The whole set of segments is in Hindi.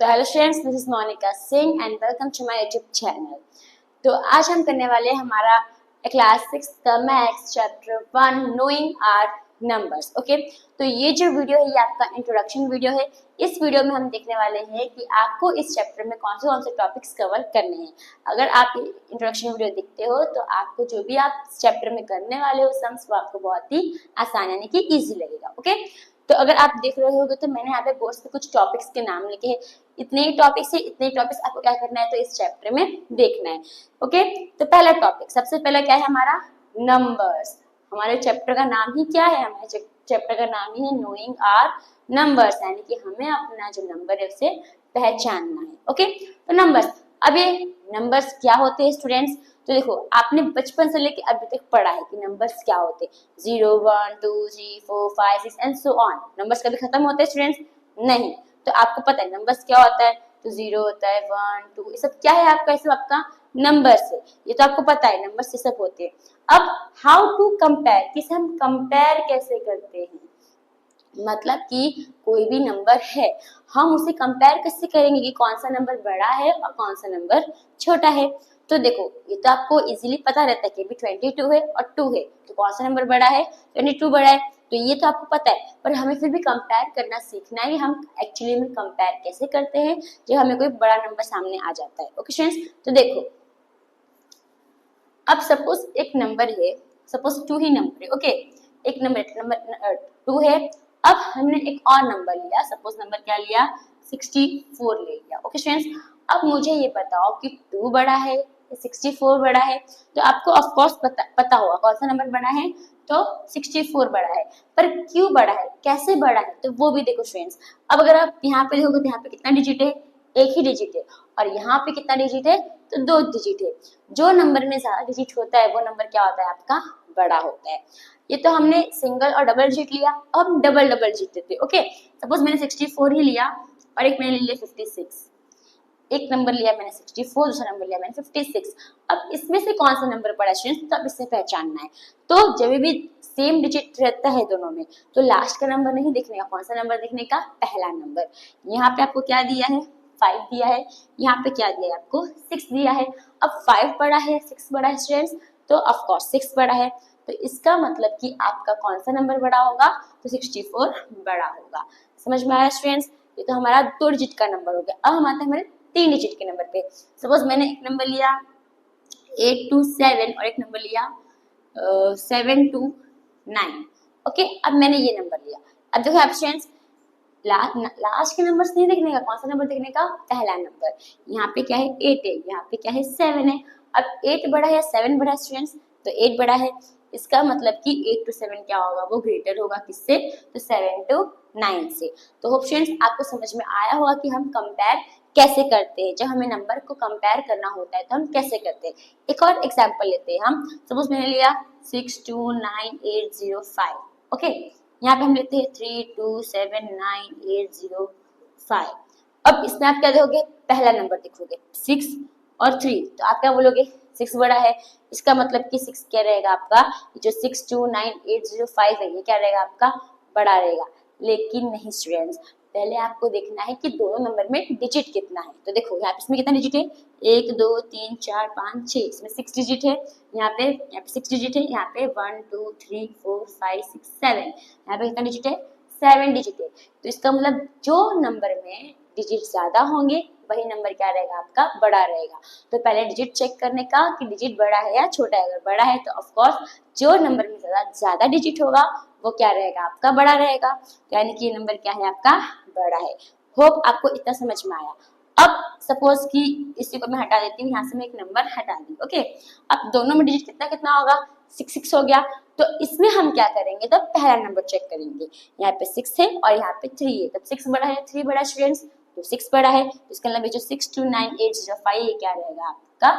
तो hello students, this is Monika Singh and welcome to my YouTube channel. तो आज हम करने वाले हैं हमारा क्लास 6 का maths chapter 1 knowing our numbers. Okay, तो ये जो वीडियो है ये आपका इंट्रोडक्शन वीडियो है। इस वीडियो में हम देखने वाले हैं कि आपको इस चैप्टर में कौन से टॉपिक्स कवर करने हैं। अगर आप इंट्रोडक्शन वीडियो देखते हो तो आपको जो भी आप इस चैप्टर में करने वाले हो सम्स वो आपको बहुत ही आसान यानी कि ईजी लगेगा। ओके, तो अगर आप देख रहे होगे तो मैंने यहाँ पे बोर्ड पे कुछ टॉपिक्स के नाम लिखे हैं। इतने ही टॉपिक्स है, इतने ही टॉपिक्स आपको क्या करना है तो इस चैप्टर में देखना है। ओके, तो पहला टॉपिक सबसे पहला क्या है हमारा नंबर्स। हमारे चैप्टर का नाम ही क्या है, हमारे चैप्टर का नाम ही है नोइंग आर नंबर्स, यानी कि हमें अपना जो नंबर है उसे पहचानना है। ओके, तो नंबर्स, अब ये नंबर्स क्या होते हैं स्टूडेंट्स, तो देखो आपने बचपन से लेके अभी तक पढ़ा है कि नंबर्स क्या होते हैं। 0 1 2 3 4 5 6 एंड सो ऑन। नंबर्स कभी खत्म होते हैं स्टूडेंट्स? नहीं। तो आपको पता है नंबर्स क्या होता है, तो 0 होता है 1 2, ये सब क्या है आपका, ये सब आपका नंबर्स है। ये तो आपको पता है नंबर्स ये सब होते हैं। अब हाउ टू कंपेयर, किसे हम कंपेयर कैसे करते हैं, मतलब कि कोई भी नंबर है हम उसे कंपेयर कैसे करेंगे कि कौन सा नंबर बड़ा है और कौन सा नंबर छोटा है। तो देखो ये तो आपको इजीली पता रहता है कि भी 22 है और 2 है, तो कौन सा नंबर बड़ा है, 22 बड़ा है, तो ये तो आपको पता है। पर हमें फिर भी कंपेयर करना सीखना है, हम एक्चुअली में कंपेयर कैसे करते हैं जब हमें कोई बड़ा नंबर सामने आ जाता है। ओके स्टूडेंट्स, तो देखो अब सपोज एक नंबर है, सपोज 2 ही नंबर है। ओके, एक नंबर 2 है। अब हमने एक और नंबर लिया, सपोज नंबर क्या लिया 64 ले लिया। ओके स्टूडेंट्स, अब मुझे ये बताओ कि 2 बड़ा है या 64 बड़ा है। तो आपको ऑफ कोर्स पता होगा कौन सा नंबर बड़ा है, तो 64 बड़ा है। पर क्यों बड़ा है, कैसे बड़ा है, तो वो भी देखो स्टूडेंट्स। अब अगर आप यहाँ पे देखोगे तो यहाँ पे कितना डिजिट है, एक ही डिजिट है, और यहाँ पे कितना डिजिट है, तो 2 डिजिट है। जो नंबर में ज्यादा डिजिट होता है वो नंबर क्या होता है आपका, बड़ा होता है। ये तो हमने सिंगल और डबल डिजिट लिया, अब हम डबल डबल डिजिट लेते हैं। ओके, सपोज मैंने 64 ही लिया और एक मैंने लिया 56। एक नंबर लिया मैंने 64, दूसरा नंबर लिया मैंने 56। अब इसमें से कौन सा नंबर बड़ा स्टूडेंट्स, तो अब इससे पहचानना है। तो जब भी सेम डिजिट रहता है दोनों में, तो लास्ट का नंबर नहीं देखने का, कौन सा नंबर देखने का, पहला नंबर। यहाँ पे आपको क्या दिया है, 5 दिया है, यहाँ पे क्या दिया है आपको, 6 दिया है। अब 5 बड़ा है 6 बड़ा है स्टूडेंट्स, तो ऑफ कोर्स 6 बड़ा है। तो इसका मतलब कि आपका कौन सा नंबर बड़ा होगा, तो 64 बड़ा होगा। समझ में आया स्टूडेंट्स? ये तो हमारा 2 डिजिट का नंबर हो गया। अब हम आते हैं हमारे 3 डिजिट के नंबर पे। सपोज मैंने एक नंबर लिया 827 और एक नंबर लिया 729। ओके, अब मैंने ये नंबर लिया। अब देखो स्टूडेंट्स, लास्ट के नंबर्स नहीं देखने का, कौन सा नंबर देखने का, पहला नंबर। यहाँ पे क्या है 8 है, यहाँ पे क्या है 7 है। अब 8 बड़ा है या 7 बड़ा है स्टूडेंट्स, तो 8 बड़ा है। इसका मतलब कि 8 to 7 क्या होगा, वो ग्रेटर होगा किससे, तो 7 to 9 से। तो होप स्टूडेंट्स आपको समझ में आया होगा कि हम कंपेयर कैसे करते हैं, जब हमें नंबर को कंपेयर करना होता है तो हम कैसे करते हैं। एक और एग्जांपल लेते हैं हम, सपोज मैंने लिया 629805। ओके, यहाँ पे हम लेते हैं 327985। अब इसमें आप क्या देखोगे, पहला नंबर देखोगे 6 और 3, तो आप क्या बोलोगे 6 बड़ा है। इसका मतलब कि 6 क्या रहेगा आपका, जो 629805 है ये क्या रहेगा आपका, बड़ा रहेगा। लेकिन नहीं स्टूडेंट्स, पहले आपको देखना है कि दोनों नंबर में डिजिट कितना है। तो देखो यहाँ पे इसमें कितना डिजिट है, 1 2 3 4 5 6, इसमें 6 डिजिट है। यहाँ पे 6 डिजिट है, यहाँ पे 1 2 3 4 5 6 7, यहाँ पे कितना डिजिट है, 7 डिजिट है। तो इसका मतलब जो नंबर में डिजिट ज्यादा होंगे वही नंबर क्या रहेगा आपका, बड़ा रहेगा। तो पहले डिजिट चेक करने का कि डिजिट बड़ा है या छोटा है। अगर बड़ा है तो ऑफ कोर्स जो नंबर में ज्यादा डिजिट होगा वो क्या रहेगा आपका, बड़ा रहेगा। यानी कि ये नंबर क्या है आपका, बड़ा है। होप आपको इतना समझ में आया। अब सपोज कि इसी को मैं हटा देती हूँ, यहाँ से मैं एक नंबर हटा दी। ओके, अब दोनों में डिजिट कितना कितना होगा, 6 6 हो गया। तो इसमें हम क्या करेंगे, तो पहला नंबर चेक करेंगे। यहाँ पे 6 है और यहाँ पे 3 है, तब 6 बड़ा है 3 बड़ा स्टूडेंट्स, तो 6 बड़ा है। तो इसका मतलब जो 629805 ये क्या रहेगा आपका,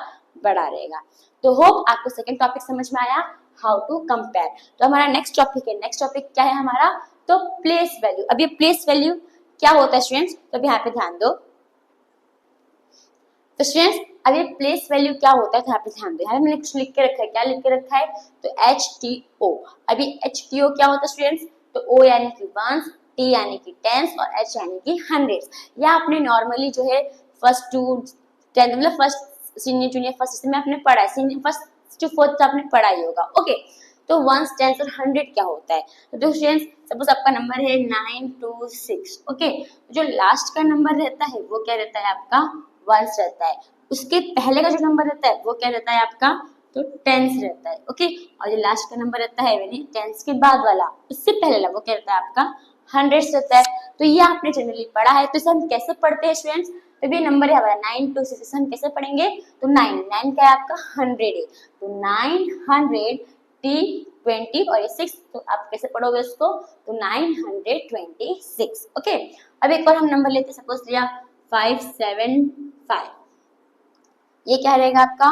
बड़ा रहेगा। तो होप आपको सेकंड टॉपिक समझ में आया, हाउ टू कंपेयर। तो हमारा नेक्स्ट टॉपिक है, नेक्स्ट टॉपिक क्या है हमारा, तो प्लेस वैल्यू। अब ये प्लेस वैल्यू क्या होता है स्टूडेंट्स, तो अब यहाँ पे ध्यान दो। तो स्टूडेंट्स अब ये प्लेस वैल्यू क्या होता है, तो यहाँ पे ध्यान दो। यहाँ पे मैंने कुछ लिख के रखा है, क्या लिख के रखा है, तो HTO। अभी HTO क्या होता है स्टूडेंट्स, तो O यानी कि वंस, T यानी कि टेंस और H यानी कि हंड्रेड्स। या आपने नॉर्मली जो है फर्स्ट टू 10th मतलब फर्स्ट सीनियर जूनियर फर्स्ट में आपने पढ़ा है, सीनियर फर्स्ट टू फोर्थ तो आपने पढ़ा ही होगा। ओके, तो वंस टेंस और हंड्रेड क्या होता है? तो स्टूडेंट्स सपोज आपका नंबर है 926। ओके, जो लास्ट का नंबर रहता है वो क्या रहता है आपका? वंस रहता है। उसके पहले का जो नंबर रहता है वो क्या रहता है आपका? तो टेंस रहता है। ओके, और जो लास्ट का नंबर रहता है यानी टेंस के बाद वाला उससे पहले वाला वो क्या रहता है आपका? हंड्रेड्स रहता है। तो ये आपने जनरली पढ़ा है। तो इसे हम कैसे पढ़ते हैं स्टूडेंट्स? तो ये नंबर है हमारा 926, हम कैसे पढ़ेंगे? तो 9 क्या है आपका? 100 है। तो 900 T 20 और ये 6, तो आप कैसे पढ़ोगे इसको? तो 926। ओके, अब एक और हम नंबर लेते हैं, सपोज लिया 575। ये क्या रहेगा आपका?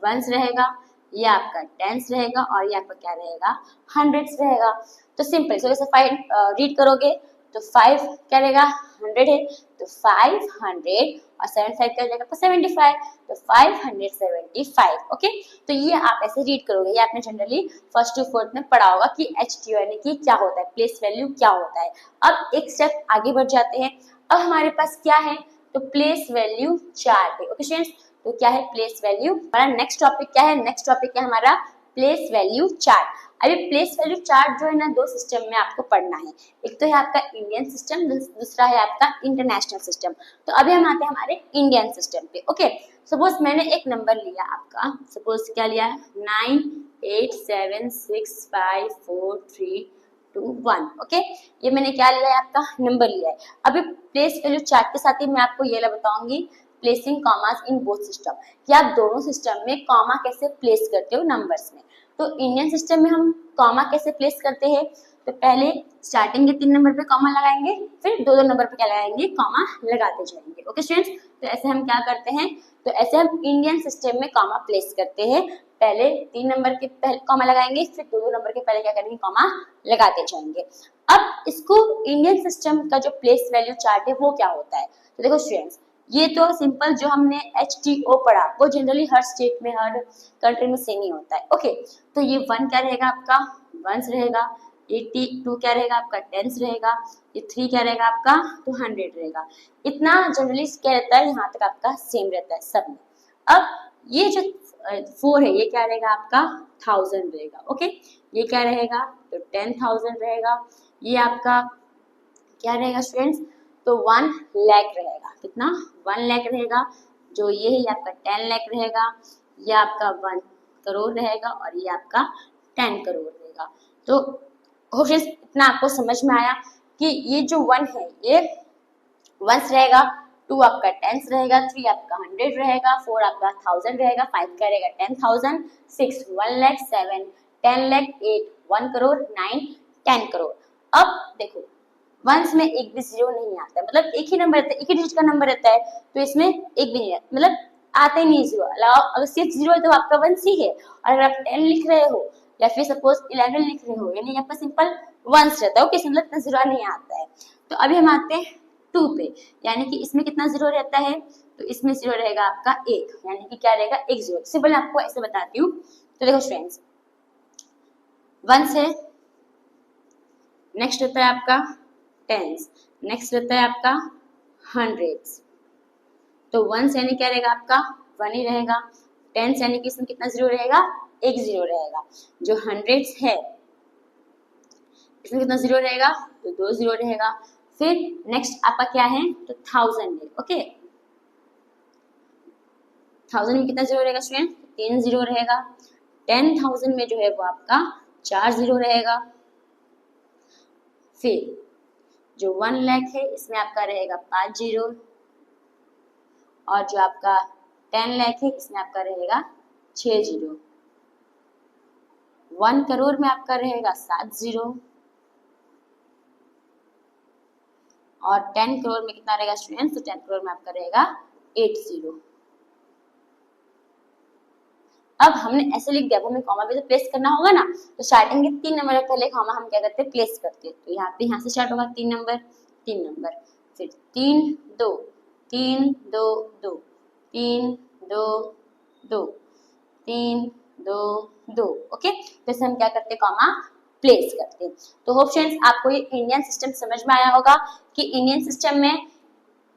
वंस रहेगा, ये आपका टेंस रहेगा और ये आपका क्या रहेगा? हंड्रेड्स रहेगा। तो सिंपल, सो इसे फाइंड रीड करोगे तो 5 क्या रहेगा? 100 है, तो 500 और 75 क्या हो जाएगा आपका? 75, तो 575। ओके, तो ये आप ऐसे रीड करोगे। ये आपने जनरली फर्स्ट टू फोर्थ में पढ़ा होगा कि HT यानी कि क्या होता है, प्लेस वैल्यू क्या होता है। अब एक स्टेप आगे बढ़ जाते हैं। अब हमारे पास क्या है? तो प्लेस वैल्यू चार्ट है। ओके स्टूडेंट्स, तो क्या है प्लेस वैल्यू? हमारा नेक्स्ट टॉपिक क्या है? नेक्स्ट टॉपिक है हमारा प्लेस वैल्यू चार्ट। अभी प्लेस वैल्यू चार्ट जो है ना, दो सिस्टम में आपको पढ़ना है। एक तो है आपका इंडियन सिस्टम, दूसरा है आपका इंटरनेशनल सिस्टम। तो अभी हम आते हैं हमारे इंडियन सिस्टम पे। ओके, सपोज मैंने एक नंबर लिया आपका, सपोज क्या लिया? 987654321। ओके, ये मैंने क्या लिया है? आपका नंबर लिया है। अभी प्लेस वैल्यू चार्ट के साथ ही मैं आपको ये बताऊंगी placing commas in both system, कि आप दोनों सिस्टम में कॉमा कैसे प्लेस करते हो नंबर्स में। तो इंडियन सिस्टम में हम कॉमा कैसे प्लेस करते हैं? तो पहले स्टार्टिंग के 3 नंबर पे कॉमा लगाएंगे, फिर 2-2 नंबर पे क्या लगाएंगे? कॉमा लगाते जाएंगे। ओके स्टूडेंट्स, तो ऐसे हम क्या करते हैं? तो ऐसे हम इंडियन सिस्टम में कॉमा प्लेस करते हैं। पहले 3 नंबर के पहले कॉमा लगाएंगे, फिर 2-2 नंबर के पहले क्या करेंगे? कॉमा लगाते जाएंगे। अब इसको इंडियन सिस्टम का जो प्लेस वैल्यू चार्ट है वो क्या होता है? तो देखो स्टूडेंट्स, ये तो सिंपल जो हमने HTO पढ़ा वो जनरली हर स्टेट में हर कंट्री में सेम ही होता है। ओके, तो ये 1 क्या रहेगा आपका? वंस रहेगा। ये 2 क्या रहेगा आपका? टेंस रहेगा। ये 3 क्या रहेगा आपका? तो 100 रहेगा। इतना जनरली क्या रहता है? यहाँ तक आपका सेम रहता है सब में। अब ये जो 4 है ये क्या रहेगा आपका? 1000 रहेगा। ओके, ये क्या रहेगा? तो 10,000 रहेगा। ये आपका क्या रहेगा स्टूडेंट्स? तो 1 लाख रहेगा। कितना? 1 लाख रहेगा। जो ये है ये आपका 10 लाख रहेगा। ये आपका 1 करोड़ रहेगा और ये आपका 10 करोड़ रहेगा। तो कोशिश इतना आपको समझ में आया कि ये जो 1 है ये वंस रहेगा, 2 आपका टेंस रहेगा, 3 आपका 100 रहेगा, 4 आपका 1000 रहेगा, 5 क्या रहेगा? 10,000, 6 1 लाख, 7 10 लाख, 8 1 करोड़, 9 10 करोड़। अब देखो वंस में एक भी जीरो नहीं आता है, मतलब एक ही नंबर रहता है, एक ही डिजिट का नंबर रहता है, तो इसमें एक भी नहीं है, मतलब आता ही नहीं जीरो। अगर सिर्फ जीरो है तो आपका वंस ही है। और अगर आप 10 लिख रहे हो या फिर सपोज 11 लिख रहे हो, यानी आपका सिंपल वंस रहता है। ओके, मतलब इतना जीरो नहीं आता है। तो अभी हम आते हैं 2 पे, यानी कि इसमें कितना जीरो रहता है? तो इसमें जीरो रहेगा आपका 1, यानी कि क्या रहेगा? 1 जीरो। सिंपल आपको ऐसे बताती हूँ। तो देखो स्टूडेंट्स, वंस है, नेक्स्ट रहता है आपका टेंस, नेक्स्ट रहता है आपका हंड्रेड्स। तो वंस यानी क्या रहेगा आपका? 1 ही रहेगा। टेंस यानी कि इसमें कितना जीरो रहेगा? 1 जीरो रहेगा। जो हंड्रेड्स है इसमें कितना जीरो रहेगा? तो 2 जीरो रहेगा। फिर नेक्स्ट आपका क्या है? तो 1000 है। ओके, 1000 में कितना जीरो रहेगा स्टूडेंट? 3 जीरो रहेगा। 10,000 में जो है वो आपका 4 जीरो रहेगा। फिर जो 1 लाख है इसमें आपका रहेगा 5 जीरो, और जो आपका 10 लाख है इसमें आपका रहेगा 6 जीरो। 1 करोड़ में आपका रहेगा 7 जीरो, और 10 करोड़ में कितना रहेगा स्टूडेंट्स? तो 10 करोड़ में आपका रहेगा 8 जीरो। अब हमने ऐसे लिख दिया, अब हमें कॉमा भी तो प्लेस करना होगा ना। तो स्टार्टिंग के 3 नंबर पहले कॉमा हम क्या करते हैं? प्लेस करते हैं। तो यहाँ पे यहाँ से स्टार्ट होगा 3 नंबर, 3 नंबर, फिर 3 2 3 2 2 3 2 2 3 2 2। ओके, तो हम क्या करते हैं? कॉमा प्लेस करते हैं। तो होप फ्रेंड्स आपको ये इंडियन सिस्टम समझ में आया होगा कि इंडियन सिस्टम में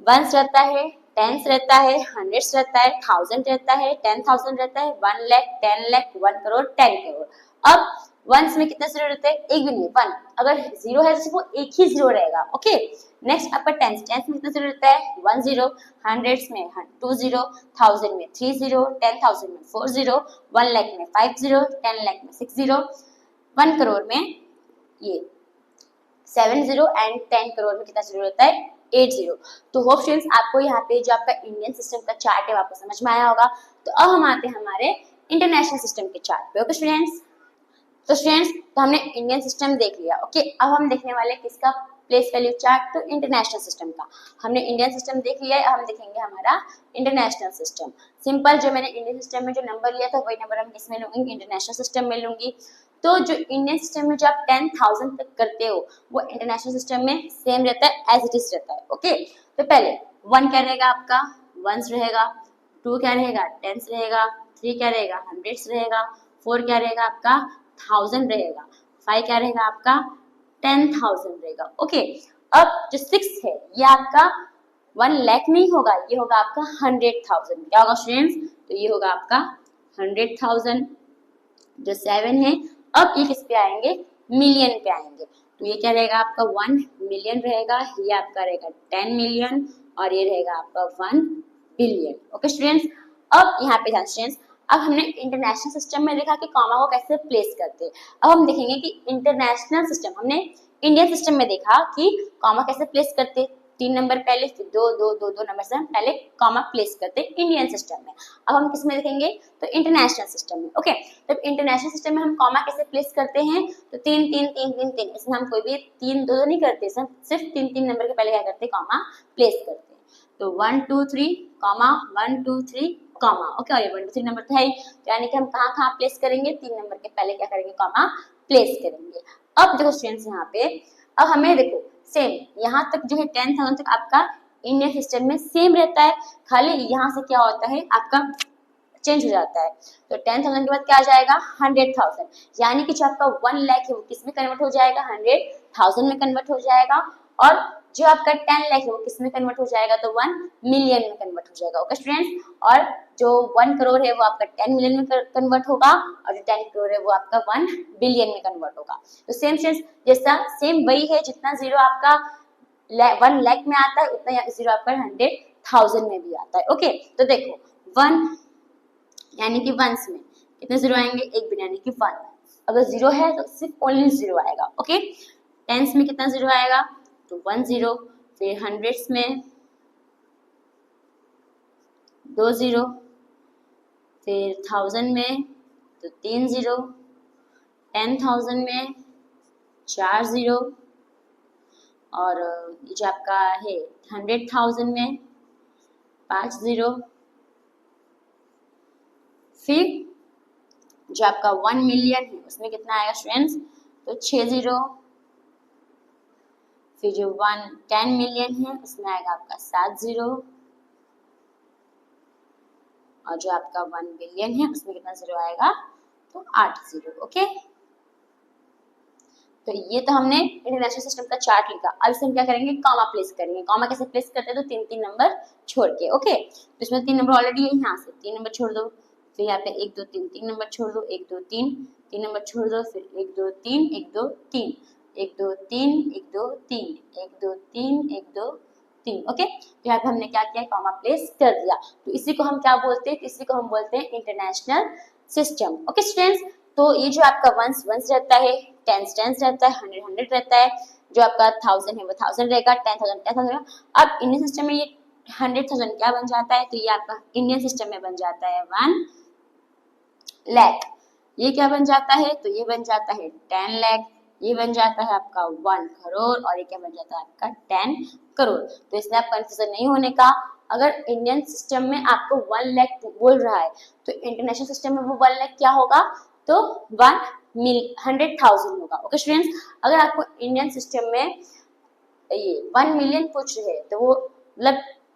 वंस रहता है, टेंस रहता है, हंड्रेड्स रहता है, थाउजेंड रहता है, 10,000 रहता है, 1 लाख, 10 लाख, 1 करोड़, 10 करोड़। अब वंस में कितने जीरो रहते हैं? एक भी नहीं, वन। अगर जीरो है तो सिर्फ वो एक ही जीरो रहेगा। ओके, नेक्स्ट आपका टेंस। टेंस में कितना जीरो रहता है? 1 जीरो। हंड्रेड्स में 2 जीरो, थाउजेंड में 3 जीरो, 10,000 में 4 जीरो, 1 लाख में 5 जीरो, 10 लाख में 6 जीरो, 1 करोड़ में ये 7 जीरो एंड 10 करोड़ में कितना जीरो रहता है? 8 जीरो। तो होप फ्रेंड्स आपको यहाँ पे जो आपका इंडियन सिस्टम का चार्ट है आपको समझ में आया होगा। तो अब हम आते हैं हमारे इंटरनेशनल सिस्टम के चार्ट पे। ओके स्टूडेंट्स, तो स्टूडेंट्स तो हमने इंडियन सिस्टम देख लिया। ओके, अब हम देखने वाले किसका प्लेस वैल्यू चार्ट? तो इंटरनेशनल सिस्टम का। हमने इंडियन सिस्टम देख लिया है, अब हम देखेंगे हमारा इंटरनेशनल सिस्टम। सिंपल, जो मैंने इंडियन सिस्टम में जो नंबर लिया था वही नंबर हम किसमें लूंगी? इंटरनेशनल सिस्टम में लूंगी। तो जो इंडियन सिस्टम में जो आप 10,000 तक करते हो वो इंटरनेशनल सिस्टम में सेम रहता है, एज इट इज रहता है। ओके, तो पहले 1 क्या रहेगा आपका? वंस रहेगा। 2 क्या रहेगा? टेंस रहेगा। 3 क्या रहेगा? हंड्रेड्स रहेगा। 4 क्या रहेगा आपका? 1000 रहेगा। 5 क्या रहेगा आपका? 10,000 रहेगा। ओके, अब जो 6 है ये आपका 1 लाख नहीं होगा, ये होगा आपका 100,000। क्या होगा स्टूडेंट्स? तो ये होगा आपका 100,000। जो 7 है, अब ये किस पे आएंगे? मिलियन पे आएंगे। तो ये क्या रहेगा आपका? 1 मिलियन रहेगा, ये आपका रहेगा 10 मिलियन और ये रहेगा आपका 1 बिलियन। ओके स्टूडेंट्स, अब यहाँ पे ध्यान स्टूडेंट्स, अब हमने इंटरनेशनल सिस्टम में देखा कि कॉमा को कैसे प्लेस करते हैं। अब हम देखेंगे कि इंटरनेशनल सिस्टम, हमने इंडियन सिस्टम में देखा कि कॉमा कैसे प्लेस करते हैं। 3 नंबर पहले, फिर 2 2 2 2 नंबर से हम पहले कॉमा प्लेस करते हैं इंडियन सिस्टम में। अब हम किस में देखेंगे? तो इंटरनेशनल सिस्टम में। ओके, तो इंटरनेशनल सिस्टम में हम कॉमा कैसे प्लेस करते हैं? तो 3 3 3 3 3, इसमें हम कोई भी 3 2 2 नहीं करते, सिर्फ 3 3 नंबर के पहले क्या करते हैं? कॉमा प्लेस करते हैं। तो 1 2 3 कॉमा 1 2 3 कॉमा। ओके, और ये 1 2 3 नंबर तो है ही, यानी कि हम कहाँ प्लेस करेंगे? 3 नंबर के पहले क्या करेंगे? कॉमा प्लेस करेंगे। अब देखो स्टूडेंट्स यहाँ पे, अब हमें देखो सेम यहाँ तक जो है 10,000 तक आपका इंडियन सिस्टम में सेम रहता है, खाली यहाँ से क्या होता है आपका चेंज हो जाता है। तो 10,000 के बाद क्या आ जाएगा? 100,000, यानी कि जो आपका 1 लाख है वो किस में कन्वर्ट हो जाएगा? 100,000 में कन्वर्ट हो जाएगा। और जो आपका 10 लाख है वो किस में कन्वर्ट हो जाएगा? तो 1 मिलियन में कन्वर्ट हो जाएगा। ओके स्टूडेंट्स, और जो 1 करोड़ है वो आपका 10 मिलियन में कन्वर्ट होगा और जो 10 करोड़ है वो आपका 1 बिलियन में कन्वर्ट होगा। तो सेम जैसा सेम वही है, जितना जीरो आपका 1 लाख में आता है उतना जीरो आपका 100,000 में भी आता है। ओके, तो देखो 1 यानी कि वंस में कितने जीरो आएंगे? एक भी, यानी कि 1। अगर जीरो है तो सिर्फ ओनली जीरो आएगा। ओके, टेंस में कितना जीरो आएगा? तो 1 जीरो। फिर हंड्रेड्स में 2 जीरो, फिर 1000 में तो 3 जीरो, 10,000 में 4 जीरो, और ये जो आपका है 100,000 में 5 जीरो, फिर जो आपका 1 मिलियन है उसमें कितना आएगा स्टूडेंट्स? तो 6 जीरो, फिर जो 10 मिलियन है उसमें आएगा आपका 7 जीरो, और जो आपका 1 बिलियन है उसमें कितना जीरो आएगा? तो 8 जीरो। ओके, तो ये तो हमने इंटरनेशनल सिस्टम का चार्ट लिखा। अब इसे हम क्या करेंगे? कॉमा प्लेस करेंगे। कॉमा कैसे प्लेस करते हैं? तो 3 3 नंबर छोड़ के। ओके, तो इसमें 3 नंबर ऑलरेडी है, यहाँ से 3 नंबर छोड़ दो, फिर यहाँ पे 1 2 3 3 नंबर छोड़ दो, 1 2 3 3 नंबर छोड़ दो, फिर 1 2 3 1 2 3 1 2 3 1 2 3 1 2 3 1 2 3। ओके, तो यहाँ पे हमने क्या किया? कॉमा प्लेस कर दिया। तो इसी को हम क्या बोलते हैं? इसी को हम बोलते हैं इंटरनेशनल सिस्टम। ओके स्टूडेंट्स, तो ये जो आपका वंस वंस रहता है, टेंस टेंस रहता है, 100 100 रहता है, जो आपका 1000 है वो 1000 रहेगा, 10,000 10,000 रहेगा। अब इंडियन सिस्टम में ये 100,000 क्या बन जाता है? तो ये आपका इंडियन सिस्टम में बन जाता है 1 लाख। ये क्या बन जाता है? तो ये बन जाता है 10 लाख। ये बन जाता है आपका 1 करोड़, और ये क्या बन जाता है आपका 10 करोड़। तो इसलिए आप कंफ्यूजन नहीं होने का। अगर इंडियन सिस्टम में आपको 1 लाख बोल रहा है तो इंटरनेशनल सिस्टम में वो 1 लाख क्या होगा? तो 100,000 होगा। ओके स्टूडेंट्स, अगर आपको इंडियन सिस्टम में ये 1 मिलियन पूछ रहे हैं तो वो मतलब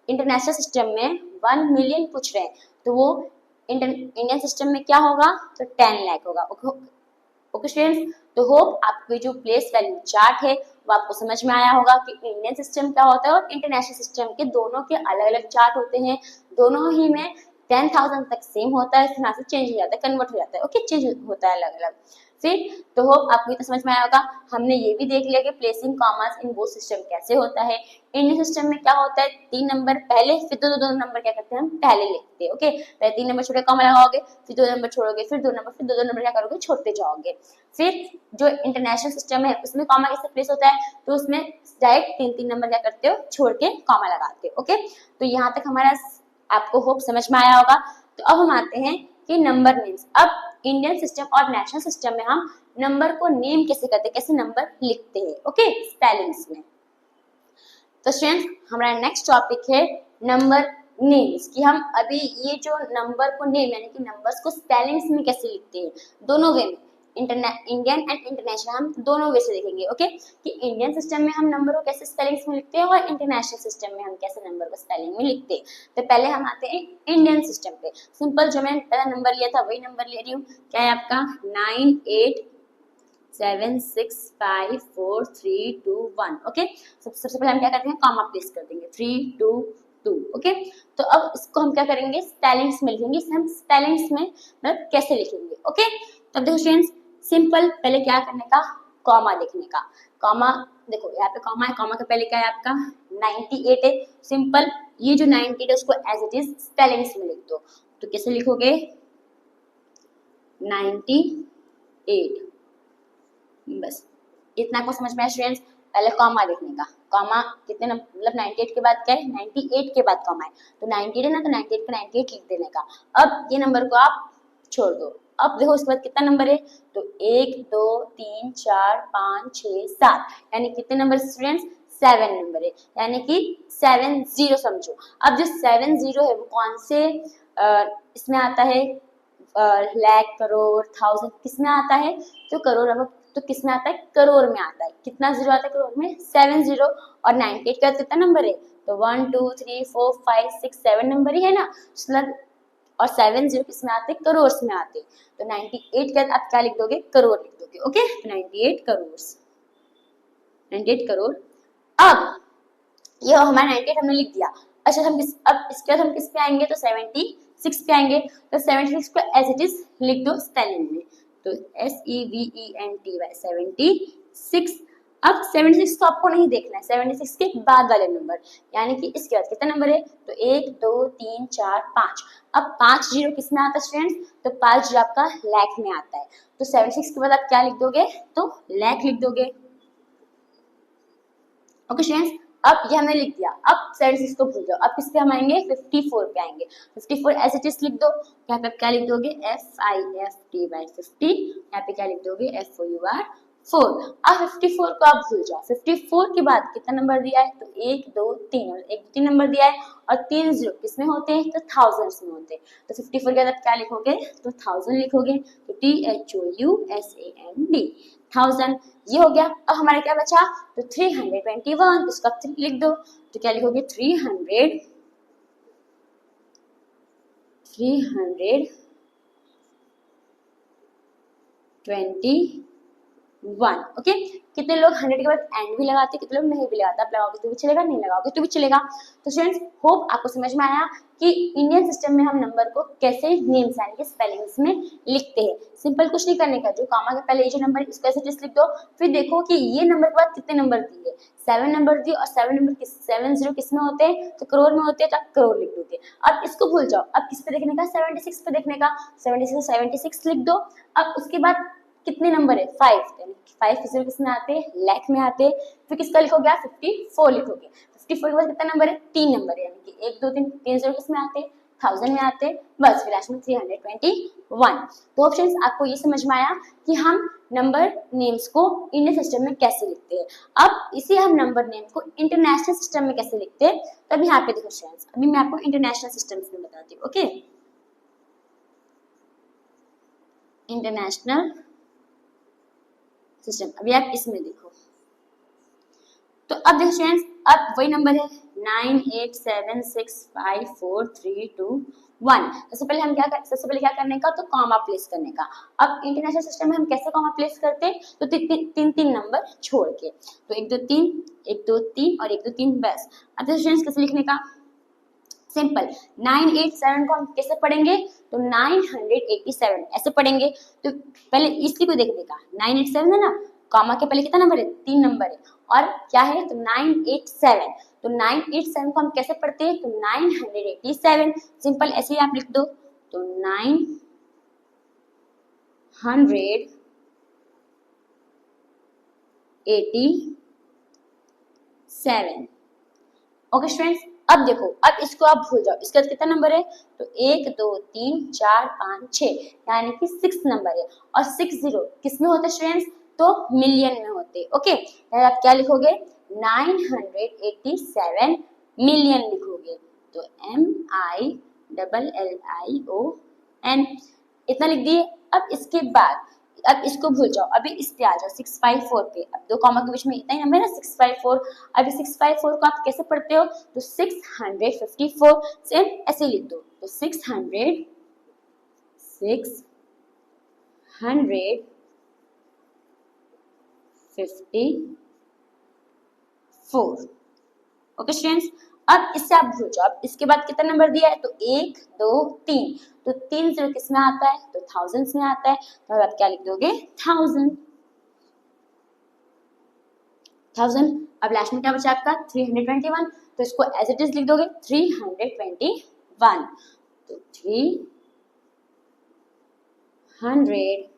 इंटरनेशनल सिस्टम में 1 मिलियन पूछ रहे हैं तो वो इंडियन सिस्टम में क्या होगा? तो 10 लाख होगा। ओके स्टूडेंट्स, तो होप आपको जो प्लेस वैल्यू चार्ट है वो आपको समझ में आया होगा कि इंडियन सिस्टम क्या होता है और इंटरनेशनल सिस्टम के दोनों के अलग अलग चार्ट होते हैं, दोनों ही में 10,000 तक सेम होता है, फिर यहाँ से चेंज हो जाता है, कन्वर्ट हो जाता है, ओके, चेंज होता है अलग अलग। फिर तो होप आपको ये समझ में आया होगा। हमने ये भी देख लिया कि placing commas in both system कैसे होता है। इंडियन सिस्टम में क्या होता है, 3 नंबर पहले, फिर दो नंबर क्या करते हैं हम पहले लिखते हैं, ओके, पहले 3 नंबर छोटे कॉमा लगाओगे, फिर 2 नंबर छोड़ोगे, फिर 2 नंबर, फिर 2 नंबर क्या करोगे, छोड़ते जाओगे। फिर जो इंटरनेशनल सिस्टम है उसमें कॉमा कैसे प्लेस होता है, तो उसमें डायरेक्ट 3 नंबर क्या करते हो, छोड़ के कॉमा लगाते हो, ओके। तो यहाँ तक हमारा आपको होप समझ में आया होगा। तो अब हम आते हैं कि नंबर नेम्स। अब इंडियन सिस्टम और नेशनल सिस्टम में हम नंबर को नेम कैसे करते हैं, कैसे नंबर लिखते हैं, ओके, स्पेलिंग्स में। तो स्टूडेंट्स हमारा नेक्स्ट टॉपिक है नंबर नेम्स, कि हम अभी ये जो नंबर को नेम यानी कि नंबर्स को स्पेलिंग्स में कैसे लिखते हैं, दोनों वे में, इंडियन एंड इंटरनेशनल, हम दोनों वे से देखेंगे, ओके, कि इंडियन सिस्टम में हम नंबर को कैसे स्पेलिंग्स में लिखते हैं और इंटरनेशनल सिस्टम में हम कैसे नंबर को स्पेलिंग में लिखते हैं। तो पहले हम आते हैं इंडियन सिस्टम पे। सिंपल जो मैंने पहला नंबर लिया था वही नंबर ले रही हूँ, क्या है आपका 98765432 ओके। सबसे पहले हम क्या करते हैं, कॉमा प्लेस कर देंगे 322, ओके। तो अब इसको हम क्या करेंगे, स्पेलिंग्स में लिखेंगे। इसे हम स्पेलिंग्स में मतलब कैसे लिखेंगे, ओके। तब देखो स्टूडेंट्स, सिंपल पहले क्या करने का, कॉमा लिखने का। कॉमा देखो यहाँ पे कॉमा है, कॉमा के पहले क्या है आपका 98 है। सिंपल ये जो 98 है उसको एज इट इज स्पेलिंग्स में लिख दो। तो कैसे लिखोगे, 98, बस इतना को समझ में आया स्टूडेंट्स। पहले कॉमा लिखने का, कॉमा कितने मतलब 98 के बाद क्या है, 98 के बाद कॉमा है, तो 98 है ना, तो 98 का 98 लिख देने का। अब ये नंबर को आप छोड़ दो। अब देखो उसके बाद कितना नंबर है, तो 1 2 3 4 5 6 7, यानी कितने नंबर स्टूडेंट्स, 7 नंबर है, यानी कि 70 समझो। अब जो 70 है वो कौन से इसमें आता है, लाख, करोड़, थाउजेंड, किस में आता है, तो करोड़। अब तो किस में आता है, करोड़ में आता है। कितना जीरो आता है करोड़ में, 70। और 98 का कितना नंबर है, तो 1 2 3 4 5 6 7 नंबर ही है ना, और 70 किस में आते हैं, करोड़ में आते हैं। तो 98 का आप क्या लिख दोगे, करोड़ लिख दोगे, ओके। 98 करोड़, 98 करोड़। अब ये हमारा 98 हमने लिख दिया। अच्छा हम अब इसके बाद हम किस पे आएंगे, तो 76 पे आएंगे। तो 76 को एज इट इज लिख दो स्पेलिंग में, तो SEVENTY 76। अब 76 को आपको नहीं देखना है, 76 के बाद वाले नंबर, यानी कि इसके बाद कितना नंबर है, तो 1 2 3 4 5। अब 5 जीरो किस में आता है स्टूडेंट्स, तो 5 जीरो आपका लाख में आता है। तो 76 के बाद आप क्या लिख दोगे, तो लाख लिख दोगे, ओके स्टूडेंट्स। अब ये हमने लिख दिया। अब 76 को भूल जाओ, अब किस पे हम आएंगे, 54 पे आएंगे। 54 एज इट इज लिख दो। यहाँ पे क्या लिख दोगे, FIFTY50। यहाँ पे क्या लिख दोगे, FOUR 4। अब 54 को आप भूल जाओ। 54 के बाद कितना नंबर दिया है, तो 1 2 3, और 1 2 3 नंबर दिया है, और 3 जीरो किस में होते हैं, तो थाउजेंड्स में होते हैं। तो 54 के बाद क्या लिखोगे, तो 1000 लिखोगे, तो THOUSAND, 1000। ये हो गया। अब हमारे क्या बचा, तो 321, इसको आप लिख दो। तो क्या लिखोगे, 321, ओके। कितने लोग 100 के बाद एंड भी लगाते हैं, कितने लोग नहीं भी लगाते। आप लगाओगे तो भी चलेगा, नहीं लगाओगे तो भी चलेगा। तो स्टूडेंट्स होप आपको समझ में आया कि इंडियन सिस्टम में हम नंबर को कैसे नेम्स यानी कि स्पेलिंग्स में लिखते हैं। सिंपल कुछ नहीं करने का, जो कॉमा के पहले ये जो नंबर है इसको ऐसे जस्ट लिख दो। फिर देखो कि ये नंबर के बाद कितने नंबर दिए, 7 नंबर दिए, और 7 नंबर किस 70 किस में होते हैं, तो करोड़ में होते हैं, तो आप करोड़ लिख दोगे। अब इसको भूल जाओ। अब किस पे देखने का, 76 पे देखने का। 76 लिख दो। अब उसके बाद कितने नंबर है, 5, 5 किस में आते हैं, लाख में आते हैं। फिर किसका लिखोगे आप, 54 लिखोगे। 54 के बाद कितना नंबर है, 3 नंबर है, यानी कि 1 2 3, 3 जीरो किस में आते हैं, 1000 में आते हैं। बस फिर लास्ट में 321। तो ऑप्शंस आपको ये समझ में आया कि हम नंबर नेम्स को इंडियन सिस्टम में कैसे लिखते हैं। अब इसी हम नंबर नेम को इंटरनेशनल सिस्टम में कैसे लिखते हैं, तब यहाँ पे देखो फ्रेंड्स, अभी मैं आपको इंटरनेशनल सिस्टम में बताती हूँ, ओके। इंटरनेशनल सिस्टम, अभी आप इसमें देखो। तो अब देखो स्टूडेंट्स, अब वही नंबर है 98765432 1। सबसे पहले क्या करने का, तो कॉमा प्लेस करने का। अब इंटरनेशनल सिस्टम में हम कैसे कॉमा प्लेस करते हैं, तो तीन तीन नंबर छोड़ के, तो 1 2 3 1 2 3 और 1 2 3 बस। अब स्टूडेंट्स कैसे लिखने का, सिंपल 987 को हम कैसे पढ़ेंगे, तो 987 ऐसे पढ़ेंगे। तो पहले इसी को देखने का, 987 है ना, कॉमा के पहले कितना नंबर है, 3 नंबर है, और क्या है तो 987। तो 987 को हम कैसे पढ़ते हैं, तो 987 सिंपल ऐसे ही आप लिख दो, तो 987। ओके स्टूडेंट्स, अब देखो, अब इसको आप भूल जाओ, इसका कितना नंबर है, तो 1 2 3 4 5 6, यानी कि 6 नंबर है। और 60 किस में होते हैं स्टूडेंट्स, तो मिलियन में होते हैं। ओके, आप क्या लिखोगे, 987 मिलियन लिखोगे, तो MILLION इतना लिख दिए। अब इसके बाद, अब इसको भूल जाओ, अभी इस पे आ जाओ 654 पे। अब 2 कॉमा के बीच में इतना ही नंबर है ना, 654। अभी 654 को आप कैसे पढ़ते हो, तो 654 सेम ऐसे लिख दो, तो 654 ओके स्टूडेंट्स, अब इससे आप भूल जाओ। अब इसके बाद कितना नंबर दिया है, तो 1 2 3, तो 3 0 किस में आता है, तो थाउजेंड्स में आता है। तो आप क्या लिख दोगे, 1000। अब लास्ट में क्या बचा आपका, 321, तो इसको एज इट इज लिख दोगे 321। तो 321।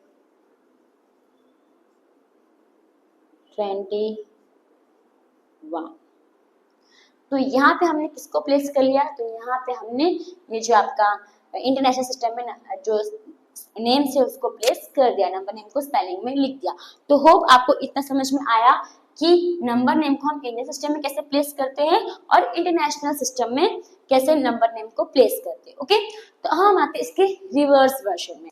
तो यहाँ पे हमने किसको प्लेस कर लिया, तो यहाँ पे हमने ये जो आपका इंटरनेशनल सिस्टम में जो नेम से उसको प्लेस कर दिया, नंबर नेम को स्पेलिंग में लिख दिया। तो होप आपको इतना समझ में आया कि नंबर नेम को हम इंडियन सिस्टम में कैसे प्लेस करते हैं और इंटरनेशनल सिस्टम में कैसे नंबर नेम को प्लेस करते हैं। ओके, तो हम आते हैं इसके रिवर्स वर्जन में।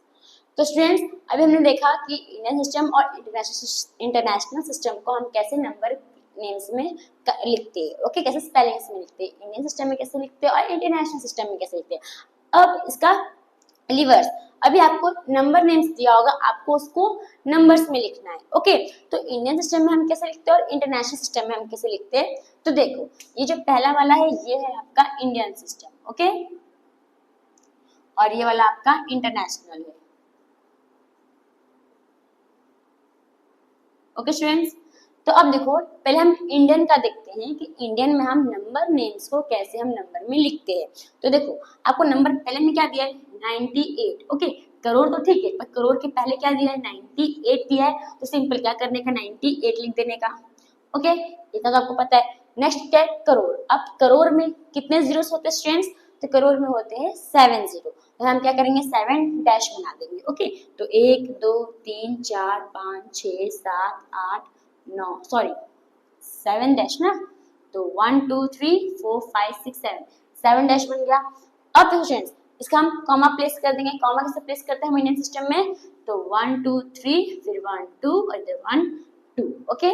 तो स्टूडेंट्स, अभी हमने देखा कि इंडियन सिस्टम और इंटरनेशनल सिस्टम को हम कैसे नंबर नेम्स में लिखते हैं। ओके, कैसे स्पेलिंग्स में लिखते हैं, इंडियन सिस्टम में कैसे लिखते हैं और इंटरनेशनल सिस्टम में कैसे लिखते हैं। अब इसका रिवर्स, अभी आपको नंबर नेम्स दिया होगा, आपको उसको नंबर्स में लिखना है। ओके, तो इंडियन सिस्टम में हम कैसे लिखते हैं और इंटरनेशनल सिस्टम में हम कैसे लिखते हैं। तो देखो, ये जो पहला वाला है ये है आपका इंडियन सिस्टम, ओके, और ये वाला आपका इंटरनेशनल है। ओके स्टूडेंट्स, तो अब देखो, पहले हम इंडियन का देखते हैं कि इंडियन में हम नंबर नेम्स को कैसे हम नंबर में लिखते हैं। तो देखो, आपको नंबर पहले में क्या दिया है, 98। ओके, करोड़ तो ठीक है, पर करोड़ के पहले क्या दिया है, 98 दिया है। तो सिंपल क्या करने का, 98 लिख देने का। ओके, इतना तो आपको पता है। नेक्स्ट क्या है, करोड़। अब करोड़ में कितने जीरोस होते हैं स्टूडेंट्स, तो करोड़ में होते हैं 7 जीरो। तो हम क्या करेंगे, 7 डैश बना देंगे। ओके, तो 1 2 3 4 5 6 7 8 9, सॉरी 7 डैश ना, तो 1 2 3 4 5 6 7 डैश बन गया। अब देखो स्टूडेंट्स, इसका हम कॉमा प्लेस कर देंगे। कॉमा कैसे प्लेस करते हैं हम इंडियन सिस्टम में, तो 1 2 3 फिर 1 2 और इधर 1 2। ओके,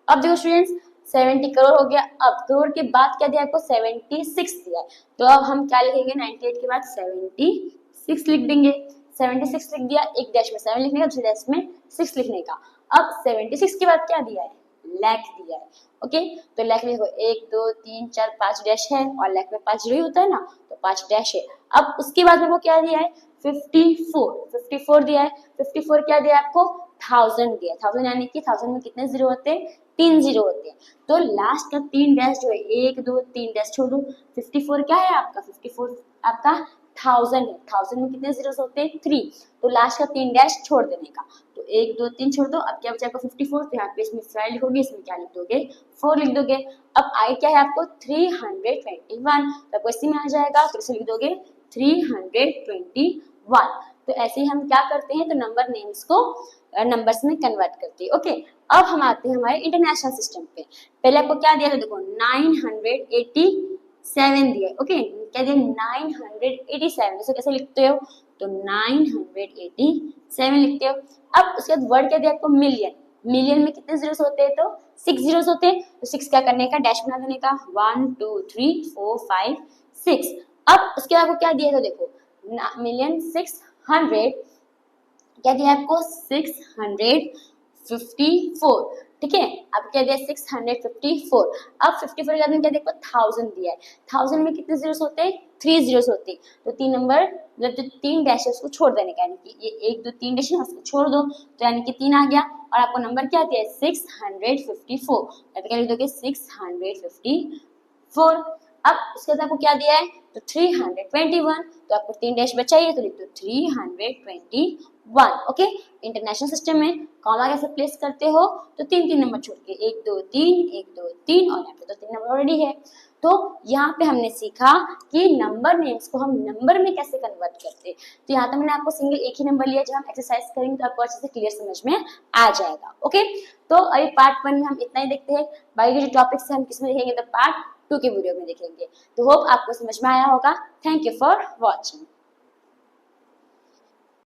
अब देखो स्टूडेंट्स, 70 करोड़ हो गया। अब करोड़ के बाद क्या दिया आपको, 76 दिया है। तो अब हम क्या लिखेंगे, 98 के बाद 76 लिख देंगे। 76 लिख दिया, एक डैश में 7 लिखने का, दूसरे डैश में 6 लिखने का। अब 76 के बाद क्या दिया है, लाख दिया है। ओके, तो लाख में देखो 1 2 3 4 5 डैश है, और लाख में 5 जीरो होता है ना, तो 5 डैश है। अब उसके बाद में वो क्या दिया है, 54 दिया है। 54 क्या दिया है आपको, 1000 दिया है। 1000 यानी कि 1000 में कितने जीरो होते हैं, 3 जीरो होते हैं। तो लास्ट का 3 डैश जो है, 1 2 3 डैश छोड़ दो। 54 क्या है आपका, 54 आपका 1000 है। 1000 में कितने जीरो होते हैं, 3। तो लास्ट का 3 डैश छोड़ देने का, तो 1 2 3 छोड़ दो। अब क्या बचा, 54। तो यहाँ पे इसमें 5 लिखोगे, इसमें क्या लिख दोगे, 4 लिख दोगे। अब आई क्या है आपको, 321। तो आपको इसी में आ जाएगा, तो इसे लिख दोगे 321। तो ऐसे ही हम क्या करते हैं, तो नंबर नेम्स को नंबर्स में कन्वर्ट करते हैं। ओके, अब हम आते हैं हमारे इंटरनेशनल सिस्टम पे। पहले आपको क्या दिया था, देखो 987 दिया। ओके, क्या दिया, 987। इसे कैसे लिखते हो, तो 987 लिखते हो। अब उसके बाद वर्ड क्या दिया आपको, मिलियन। मिलियन में कितने जीरोस होते हैं, तो 6 जीरोस होते हैं। तो 6 क्या करने का, डैश बना देने का, 1 2 3 4 5 6। अब उसके बाद आपको क्या दिया था, देखो 1,600,000 क्या दिया है आपको 654, ठीक है। अब क्या दिया 654, अब 54 के बाद में क्या देखो 1000 दिया है, 1000 में कितने जीरोस होते हैं 3 जीरोस होते हैं, तो 3 नंबर मतलब जो 3 डैश है उसको छोड़ देने का, यानी कि ये 1 2 3 डैश है उसको छोड़ दो, तो यानी कि 3 आ गया और आपको नंबर क्या दिया है 654, क्या लिख दोगे 654। अब उसके बाद आपको क्या दिया है तो 321, तो आपको 3 डैश बचाइए तो लिख दो 321, ओके। इंटरनेशनल सिस्टम में कॉमा कैसे प्लेस करते हो तो 3 नंबर छोड़ के 1 2 3 1 2 3, और यहाँ पे तो 3 नंबर ऑलरेडी है। तो यहाँ पे हमने सीखा कि नंबर नेम्स को हम नंबर में कैसे कन्वर्ट करते हैं। तो यहाँ तो मैंने आपको सिंगल एक ही नंबर लिया, जब हम एक्सरसाइज करेंगे तो आपको अच्छे से क्लियर समझ में आ जाएगा, ओके। तो अभी पार्ट 1 में हम इतना ही देखते हैं, बाकी जो टॉपिक्स है हम किसमें देखेंगे तो पार्ट 2 के वीडियो में देखेंगे। तो होप आपको समझ में आया होगा। Thank you for watching.